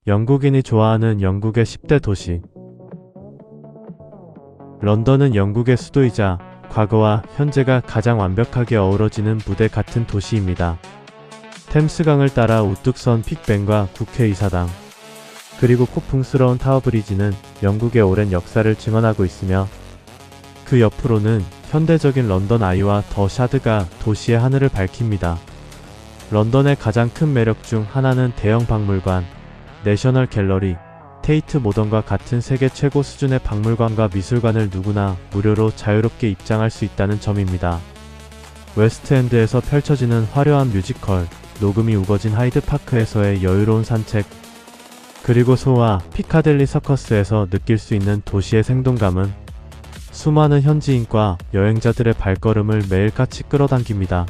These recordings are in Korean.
영국인이 좋아하는 영국의 10대 도시. 런던은 영국의 수도이자 과거와 현재가 가장 완벽하게 어우러지는 무대 같은 도시입니다. 템스강을 따라 우뚝 선 빅벤과 국회의사당, 그리고 고풍스러운 타워브리지는 영국의 오랜 역사를 증언하고 있으며, 그 옆으로는 현대적인 런던 아이와 더 샤드가 도시의 하늘을 밝힙니다. 런던의 가장 큰 매력 중 하나는 대형 박물관, 내셔널 갤러리, 테이트 모던과 같은 세계 최고 수준의 박물관과 미술관을 누구나 무료로 자유롭게 입장할 수 있다는 점입니다. 웨스트엔드에서 펼쳐지는 화려한 뮤지컬, 녹음이 우거진 하이드파크에서의 여유로운 산책, 그리고 소와 피카델리 서커스에서 느낄 수 있는 도시의 생동감은 수많은 현지인과 여행자들의 발걸음을 매일같이 끌어당깁니다.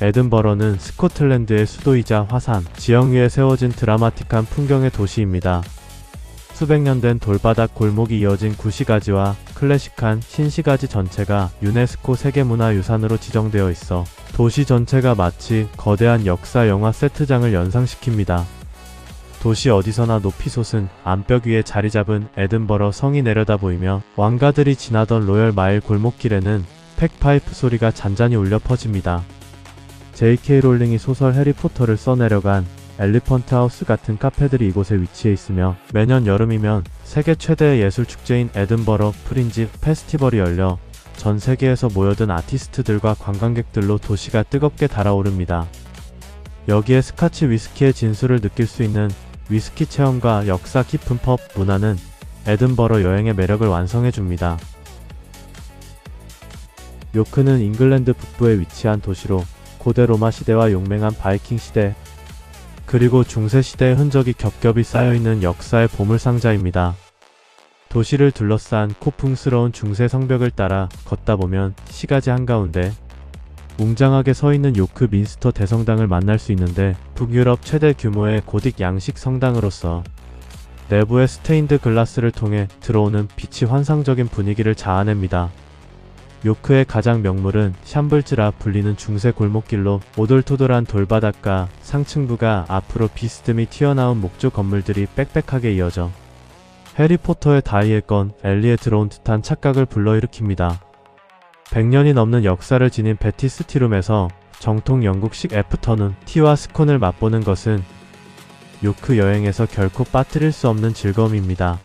에든버러는 스코틀랜드의 수도이자 화산, 지형 위에 세워진 드라마틱한 풍경의 도시입니다. 수백 년 된 돌바닥 골목이 이어진 구시가지와 클래식한 신시가지 전체가 유네스코 세계문화유산으로 지정되어 있어 도시 전체가 마치 거대한 역사 영화 세트장을 연상시킵니다. 도시 어디서나 높이 솟은 암벽 위에 자리 잡은 에든버러 성이 내려다 보이며, 왕가들이 지나던 로열 마일 골목길에는 팩파이프 소리가 잔잔히 울려 퍼집니다. J.K. 롤링이 소설 해리포터를 써내려간 엘리펀트 하우스 같은 카페들이 이곳에 위치해 있으며, 매년 여름이면 세계 최대의 예술축제인 에든버러 프린지 페스티벌이 열려 전 세계에서 모여든 아티스트들과 관광객들로 도시가 뜨겁게 달아오릅니다. 여기에 스카치 위스키의 진수를 느낄 수 있는 위스키 체험과 역사 깊은 펍 문화는 에든버러 여행의 매력을 완성해줍니다. 요크는 잉글랜드 북부에 위치한 도시로 고대 로마 시대와 용맹한 바이킹 시대, 그리고 중세 시대의 흔적이 겹겹이 쌓여있는 역사의 보물상자입니다. 도시를 둘러싼 고풍스러운 중세 성벽을 따라 걷다 보면 시가지 한가운데 웅장하게 서있는 요크 민스터 대성당을 만날 수 있는데, 북유럽 최대 규모의 고딕 양식 성당으로서 내부의 스테인드 글라스를 통해 들어오는 빛이 환상적인 분위기를 자아냅니다. 요크의 가장 명물은 샴블즈라 불리는 중세 골목길로 오돌토돌한 돌바닥과 상층부가 앞으로 비스듬히 튀어나온 목조 건물들이 빽빽하게 이어져 해리포터의 다이의 건 엘리에 들어온 듯한 착각을 불러일으킵니다. 100년이 넘는 역사를 지닌 베티스 티룸에서 정통 영국식 애프터눈 티와 스콘을 맛보는 것은 요크 여행에서 결코 빠뜨릴 수 없는 즐거움입니다.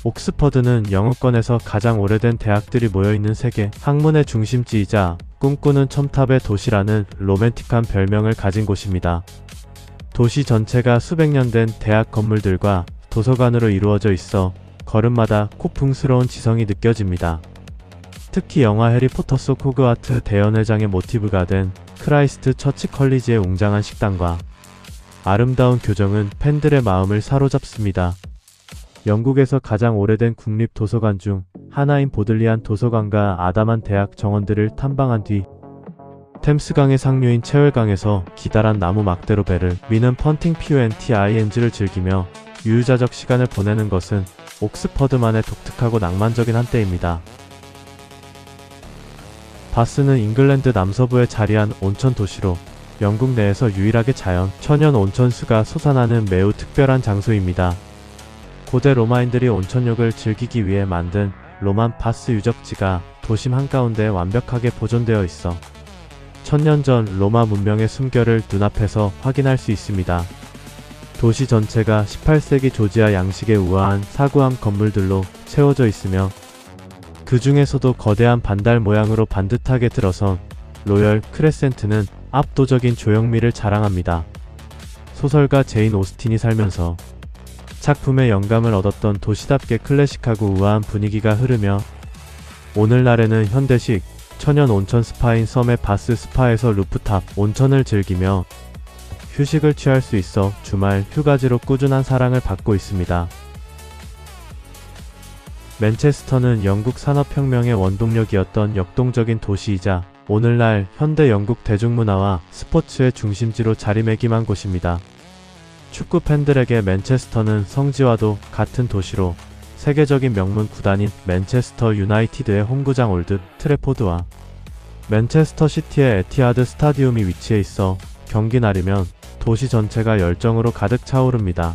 옥스퍼드는 영어권에서 가장 오래된 대학들이 모여있는 세계 학문의 중심지이자 꿈꾸는 첨탑의 도시라는 로맨틱한 별명을 가진 곳입니다. 도시 전체가 수백 년 된 대학 건물들과 도서관으로 이루어져 있어 걸음마다 고풍스러운 지성이 느껴집니다. 특히 영화 해리포터 속 호그와트 대연회장의 모티브가 된 크라이스트 처치 컬리지의 웅장한 식당과 아름다운 교정은 팬들의 마음을 사로잡습니다. 영국에서 가장 오래된 국립도서관 중 하나인 보들리안 도서관과 아담한 대학 정원들을 탐방한 뒤 템스강의 상류인 체월강에서 기다란 나무 막대로 배를 미는 펀팅 PUNTING를 즐기며 유유자적 시간을 보내는 것은 옥스퍼드만의 독특하고 낭만적인 한때입니다. 바스는 잉글랜드 남서부에 자리한 온천 도시로 영국 내에서 유일하게 자연, 천연 온천수가 솟아나는 매우 특별한 장소입니다. 고대 로마인들이 온천욕을 즐기기 위해 만든 로만 바스 유적지가 도심 한가운데 완벽하게 보존되어 있어 천년 전 로마 문명의 숨결을 눈앞에서 확인할 수 있습니다. 도시 전체가 18세기 조지아 양식의 우아한 사구암 건물들로 채워져 있으며, 그 중에서도 거대한 반달 모양으로 반듯하게 들어선 로열 크레센트는 압도적인 조형미를 자랑합니다. 소설가 제인 오스틴이 살면서 작품의 영감을 얻었던 도시답게 클래식하고 우아한 분위기가 흐르며, 오늘날에는 현대식 천연 온천 스파인 섬의 바스 스파에서 루프탑 온천을 즐기며 휴식을 취할 수 있어 주말 휴가지로 꾸준한 사랑을 받고 있습니다. 맨체스터는 영국 산업혁명의 원동력이었던 역동적인 도시이자 오늘날 현대 영국 대중문화와 스포츠의 중심지로 자리매김한 곳입니다. 축구 팬들에게 맨체스터는 성지와도 같은 도시로 세계적인 명문 구단인 맨체스터 유나이티드의 홈구장 올드 트래포드와 맨체스터 시티의 에티하드 스타디움이 위치해 있어 경기날이면 도시 전체가 열정으로 가득 차오릅니다.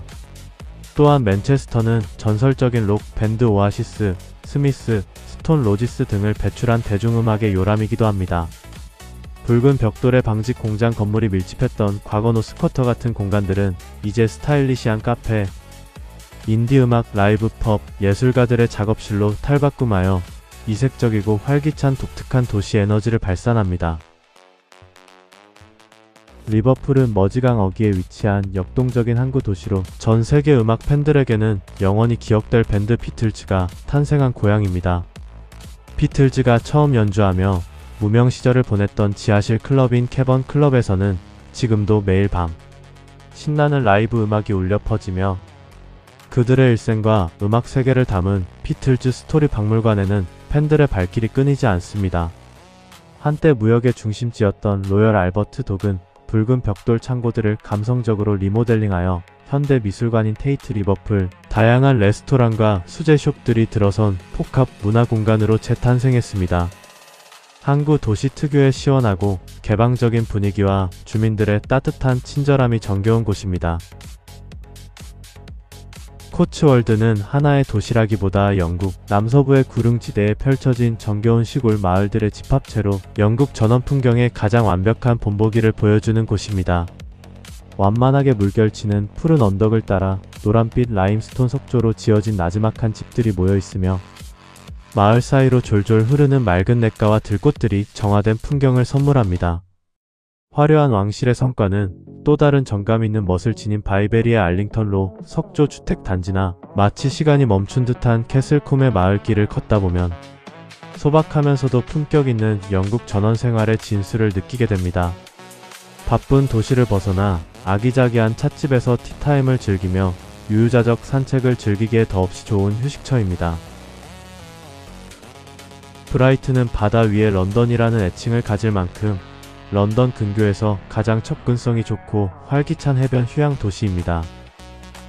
또한 맨체스터는 전설적인 록 밴드 오아시스, 스미스, 스톤 로지스 등을 배출한 대중음악의 요람이기도 합니다. 붉은 벽돌의 방직 공장 건물이 밀집했던 과거 노스쿼터 같은 공간들은 이제 스타일리시한 카페, 인디음악, 라이브 펍, 예술가들의 작업실로 탈바꿈하여 이색적이고 활기찬 독특한 도시 에너지를 발산합니다. 리버풀은 머지강 어귀에 위치한 역동적인 항구 도시로 전 세계 음악 팬들에게는 영원히 기억될 밴드 비틀즈가 탄생한 고향입니다. 비틀즈가 처음 연주하며 무명 시절을 보냈던 지하실 클럽인 캐번 클럽에서는 지금도 매일 밤 신나는 라이브 음악이 울려 퍼지며 그들의 일생과 음악 세계를 담은 비틀즈 스토리 박물관에는 팬들의 발길이 끊이지 않습니다. 한때 무역의 중심지였던 로열 알버트 독은 붉은 벽돌 창고들을 감성적으로 리모델링하여 현대 미술관인 테이트 리버풀, 다양한 레스토랑과 수제숍들이 들어선 복합 문화 공간으로 재탄생했습니다. 항구 도시 특유의 시원하고 개방적인 분위기와 주민들의 따뜻한 친절함이 정겨운 곳입니다. 코츠월드는 하나의 도시라기보다 영국 남서부의 구릉지대에 펼쳐진 정겨운 시골 마을들의 집합체로 영국 전원 풍경의 가장 완벽한 본보기를 보여주는 곳입니다. 완만하게 물결치는 푸른 언덕을 따라 노란빛 라임스톤 석조로 지어진 나지막한 집들이 모여있으며 마을 사이로 졸졸 흐르는 맑은 냇가와 들꽃들이 정화된 풍경을 선물합니다. 화려한 왕실의 성과는 또 다른 정감 있는 멋을 지닌 바이베리의 알링턴로 석조 주택 단지나 마치 시간이 멈춘 듯한 캐슬콤의 마을길을 걷다 보면 소박하면서도 품격 있는 영국 전원 생활의 진수를 느끼게 됩니다. 바쁜 도시를 벗어나 아기자기한 찻집에서 티타임을 즐기며 유유자적 산책을 즐기기에 더없이 좋은 휴식처입니다. 브라이튼은 바다 위에 런던이라는 애칭을 가질 만큼 런던 근교에서 가장 접근성이 좋고 활기찬 해변 휴양 도시입니다.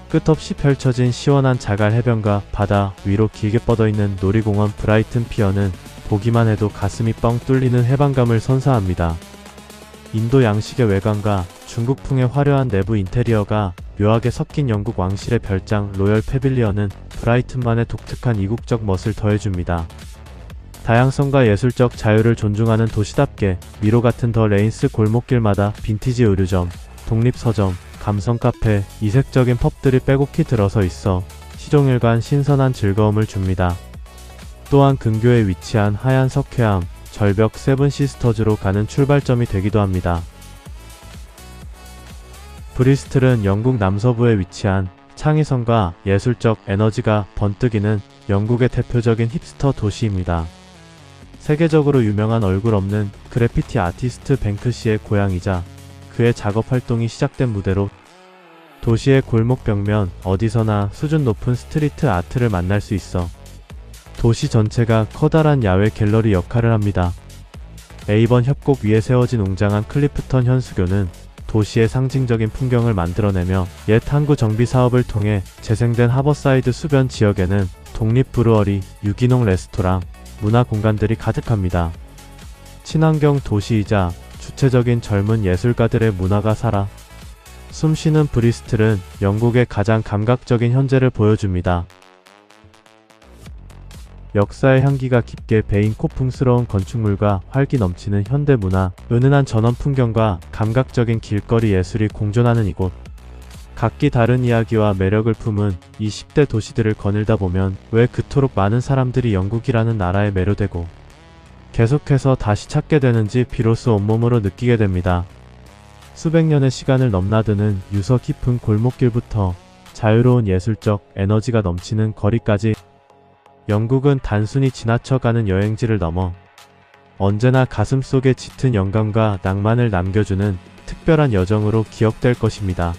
끝없이 펼쳐진 시원한 자갈 해변과 바다 위로 길게 뻗어있는 놀이공원 브라이튼 피어는 보기만 해도 가슴이 뻥 뚫리는 해방감을 선사합니다. 인도 양식의 외관과 중국풍의 화려한 내부 인테리어가 묘하게 섞인 영국 왕실의 별장 로열 패빌리언은 브라이튼만의 독특한 이국적 멋을 더해줍니다. 다양성과 예술적 자유를 존중하는 도시답게 미로 같은 더 레인스 골목길마다 빈티지 의류점, 독립서점, 감성 카페, 이색적인 펍들이 빼곡히 들어서 있어 시종일관 신선한 즐거움을 줍니다. 또한 근교에 위치한 하얀 석회암, 절벽 세븐 시스터즈로 가는 출발점이 되기도 합니다. 브리스틀은 영국 남서부에 위치한 창의성과 예술적 에너지가 번뜩이는 영국의 대표적인 힙스터 도시입니다. 세계적으로 유명한 얼굴 없는 그래피티 아티스트 뱅크시의 고향이자 그의 작업 활동이 시작된 무대로 도시의 골목 벽면 어디서나 수준 높은 스트리트 아트를 만날 수 있어 도시 전체가 커다란 야외 갤러리 역할을 합니다. 에이번 협곡 위에 세워진 웅장한 클리프턴 현수교는 도시의 상징적인 풍경을 만들어내며 옛 항구 정비 사업을 통해 재생된 하버사이드 수변 지역에는 독립 브루어리, 유기농 레스토랑, 문화 공간들이 가득합니다. 친환경 도시이자 주체적인 젊은 예술가들의 문화가 살아 숨쉬는 브리스틀은 영국의 가장 감각적인 현재를 보여줍니다. 역사의 향기가 깊게 배인 고풍스러운 건축물과 활기 넘치는 현대문화, 은은한 전원 풍경과 감각적인 길거리 예술이 공존하는 이곳. 각기 다른 이야기와 매력을 품은 이 10대 도시들을 거닐다 보면 왜 그토록 많은 사람들이 영국이라는 나라에 매료되고 계속해서 다시 찾게 되는지 비로소 온몸으로 느끼게 됩니다. 수백 년의 시간을 넘나드는 유서 깊은 골목길부터 자유로운 예술적 에너지가 넘치는 거리까지 영국은 단순히 지나쳐가는 여행지를 넘어 언제나 가슴속에 짙은 영감과 낭만을 남겨주는 특별한 여정으로 기억될 것입니다.